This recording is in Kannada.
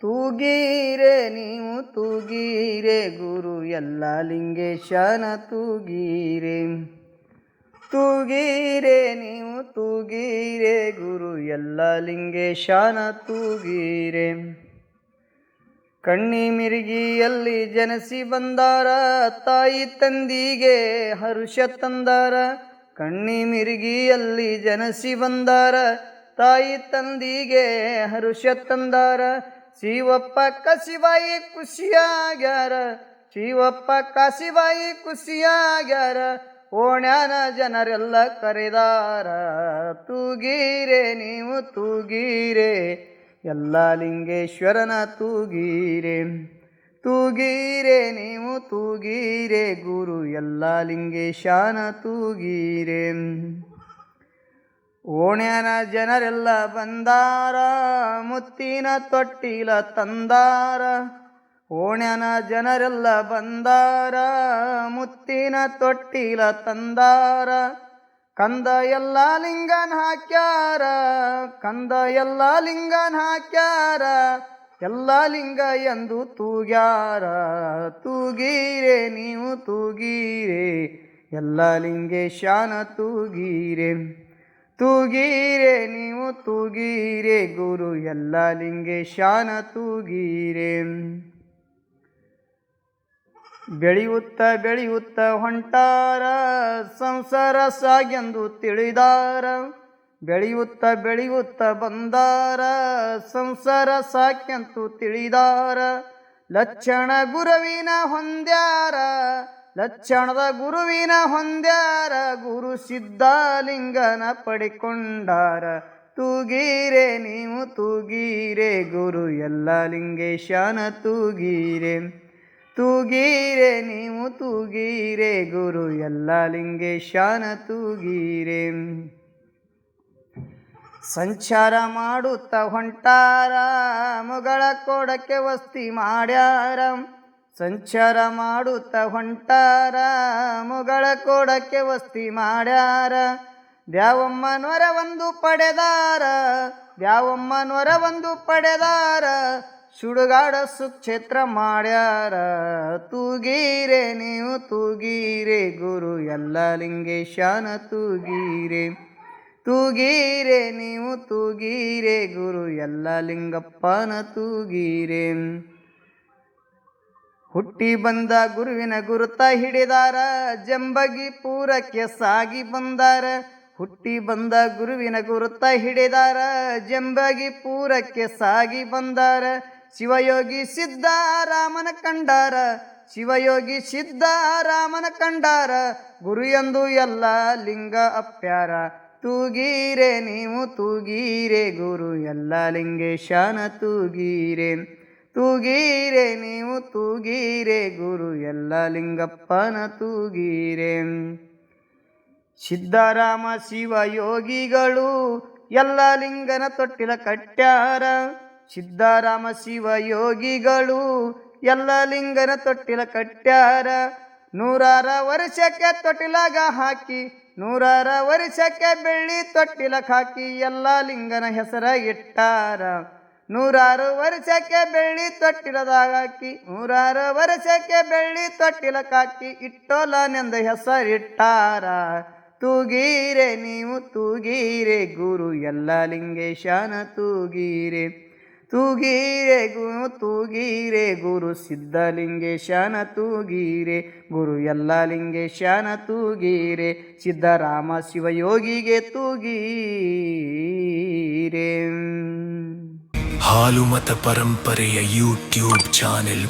ತೂಗೀರೆ ನೀವು ತೂಗೀರೆ ಗುರು ಎಲ್ಲ ಲಿಂಗೇಶನ ತೂಗೀರೆ. ತೂಗೀರೆ ನೀವು ತೂಗೀರೆ ಗುರು ಎಲ್ಲ ಲಿಂಗೇಶನ ತೂಗೀರೆ. ಕಣ್ಣಿ ಮಿರ್ಗಿಯಲ್ಲಿ ಜನಸಿ ಬಂದಾರ ತಾಯಿ ತಂದಿಗೆ ಹರುಷ ತಂದಾರ. ಕಣ್ಣಿ ಮಿರ್ಗಿಯಲ್ಲಿ ಜನಸಿ ಬಂದಾರ ತಾಯಿ ತಂದಿಗೆ ಹರುಷ ತಂದಾರ. ಶಿವಪ್ಪ ಕಾಶಿಬಾಯಿ ಖುಷಿಯಾಗ್ಯಾರ, ಶಿವಪ್ಪ ಕಾಶಿಬಾಯಿ ಖುಷಿಯಾಗ್ಯಾರ. ಓಣ್ಯಾನ ಜನರೆಲ್ಲ ಕರೆದಾರ ತೂಗೀರೆ ನೀವು ತೂಗೀರೆ ಎಲ್ಲ ಲಿಂಗೇಶ್ವರನ ತೂಗೀರೆ. ತೂಗೀರೆ ನೀವು ತೂಗೀರೆ ಗುರು ಎಲ್ಲ ಲಿಂಗೇಶನ ತೂಗೀರೆ. ಓಣ್ಯಾನ ಜನರೆಲ್ಲ ಬಂದಾರ ಮುತ್ತಿನ ತೊಟ್ಟಿಲ ತಂದಾರ. ಓಣ್ಯಾನ ಜನರೆಲ್ಲ ಬಂದಾರ ಮುತ್ತಿನ ತೊಟ್ಟಿಲ ತಂದಾರ. ಕಂದ ಎಲ್ಲ ಲಿಂಗನ ಹಾಕ್ಯಾರ, ಕಂದ ಎಲ್ಲ ಲಿಂಗನ ಹಾಕ್ಯಾರ. ಎಲ್ಲ ಲಿಂಗ ಎಂದು ತೂಗ್ಯಾರ ತೂಗೀರೆ ನೀವು ತೂಗೀರೆ ಎಲ್ಲ ಲಿಂಗೇಶನ ತೂಗೀರೆ. ತೂಗೀರೆ ನೀವು ತೂಗೀರೆ ಗುರು ಎಲ್ಲ ಲಿಂಗೇಶನ ತೂಗೀರೆ. ಬೆಳೆಯುತ್ತ ಬೆಳೆಯುತ್ತ ಹೊಂಟಾರ ಸಂಸಾರ ಸಾಗೆಂದು ತಿಳಿದಾರ. ಬೆಳೆಯುತ್ತ ಬೆಳೆಯುತ್ತ ಬಂದಾರ ಸಂಸಾರ ಸಾಕ್ಯಂತು ತಿಳಿದಾರ. ಲಕ್ಷಣ ಗುರುವಿನ ಹೊಂದ್ಯಾರ, ಲಕ್ಷಣದ ಗುರುವಿನ ಹೊಂದ್ಯಾರ. ಗುರು ಸಿದ್ಧಲಿಂಗನ ಪಡಿಕೊಂಡಾರ ತೂಗೀರೆ ನೀವು ತೂಗೀರೆ ಗುರು ಎಲ್ಲ ಲಿಂಗೇಶನ ತೂಗೀರೆ. ತೂಗೀರೆ ನೀವು ತೂಗೀರೆ ಗುರು ಎಲ್ಲ ಲಿಂಗೇಶನ ತೂಗೀರೆ. ಸಂಚಾರ ಮಾಡುತ್ತ ಹೊಂಟಾರ ಮುಗಳ ಕೋಡಕ್ಕೆ ವಸ್ತಿ ಮಾಡ್ಯಾರ. ಸಂಚಾರ ಮಾಡುತ್ತ ಹೊಂಟಾರ ಮುಗಳ ಕೋಡಕ್ಕೆ ವಸ್ತಿ ಮಾಡ್ಯಾರ. ದ್ಯಾವಮ್ಮನವರ ಒಂದು ಪಡೆದಾರ, ದ್ಯಾವಮ್ಮನವರ ಒಂದು ಪಡೆದಾರ. ಸುಡುಗಾಡ ಸುಕ್ಷೇತ್ರ ಮಾಡ್ಯಾರ ತೂಗೀರೆ ನೀವು ತೂಗೀರೆ ಗುರು ಎಲ್ಲ ಲಿಂಗೇಶನ ತೂಗೀರೆ. ತೂಗೀರೆ ನೀವು ತೂಗೀರೆ ಗುರು ಎಲ್ಲ ಲಿಂಗಪ್ಪನ ತೂಗೀರೆ. ಹುಟ್ಟಿ ಬಂದ ಗುರುವಿನ ಗುರುತ ಹಿಡಿದಾರ ಜಂಬಗಿ ಪೂರಕ್ಕೆ ಸಾಗಿ ಬಂದಾರ. ಹುಟ್ಟಿ ಬಂದ ಗುರುವಿನ ಗುರುತ ಹಿಡಿದಾರ ಜಂಬಗಿ ಪೂರಕ್ಕೆ ಸಾಗಿ ಬಂದಾರ. ಶಿವಯೋಗಿ ಸಿದ್ಧರಾಮನ ಕಂಡಾರ, ಶಿವಯೋಗಿ ಸಿದ್ಧರಾಮನ ಕಂಡಾರ. ಗುರು ಎಂದು ಎಲ್ಲ ಲಿಂಗ ಅಪ್ಯಾರ ತೂಗೀರೆ ನೀವು ತೂಗೀರೆ ಗುರು ಎಲ್ಲ ಲಿಂಗೇಶನ ತೂಗೀರೆ. ತೂಗೀರೆ ನೀವು ತೂಗೀರೆ ಗುರು ಎಲ್ಲ ಲಿಂಗಪ್ಪನ ತೂಗೀರೆ. ಸಿದ್ಧರಾಮ ಶಿವಯೋಗಿಗಳು ಎಲ್ಲ ಲಿಂಗನ ತೊಟ್ಟಿಲ ಕಟ್ಟ್ಯಾರ. ಸಿದ್ಧರಾಮ ಶಿವಯೋಗಿಗಳು ಎಲ್ಲ ಲಿಂಗನ ತೊಟ್ಟಿಲ ಕಟ್ಟ್ಯಾರ. 100 ವರ್ಷಕ್ಕೆ ತೊಟ್ಟಿಲಾಗ ಹಾಕಿ, 100 ವರ್ಷಕ್ಕೆ ಬೆಳ್ಳಿ ತೊಟ್ಟಿಲಕ್ಕೆ ಹಾಕಿ ಎಲ್ಲ ಲಿಂಗನ ಹೆಸರ ಇಟ್ಟಾರ. 100 ವರ್ಷಕ್ಕೆ ಬೆಳ್ಳಿ ತೊಟ್ಟಿಲದಾಗ ಹಾಕಿ, 100 ವರ್ಷಕ್ಕೆ ಬೆಳ್ಳಿ ತೊಟ್ಟಿಲಕ್ಕೆ ಹಾಕಿ ಇಟ್ಟೋಲನೆಂದ ಹೆಸರಿಟ್ಟಾರ ತೂಗೀರೆ ನೀವು ತೂಗೀರೆ ಗುರು ಎಲ್ಲ ಲಿಂಗೇಶನ ತೂಗೀರೆ. ತೂಗೀರೆ ಗುರು ತೂಗೀರೆ ಗುರು ಸಿದ್ಧಲಿಂಗೇಶನ ತೂಗೀರೆ. ಗುರು ಎಲ್ಲ ಲಿಂಗೇಶನ ತೂಗೀರೆ. ಸಿದ್ಧರಾಮ ಶಿವಯೋಗಿಗೆ ತೂಗೀರೆ. ಹಾಲುಮತ ಪರಂಪರೆಯ ಯೂಟ್ಯೂಬ್ ಚಾನೆಲ್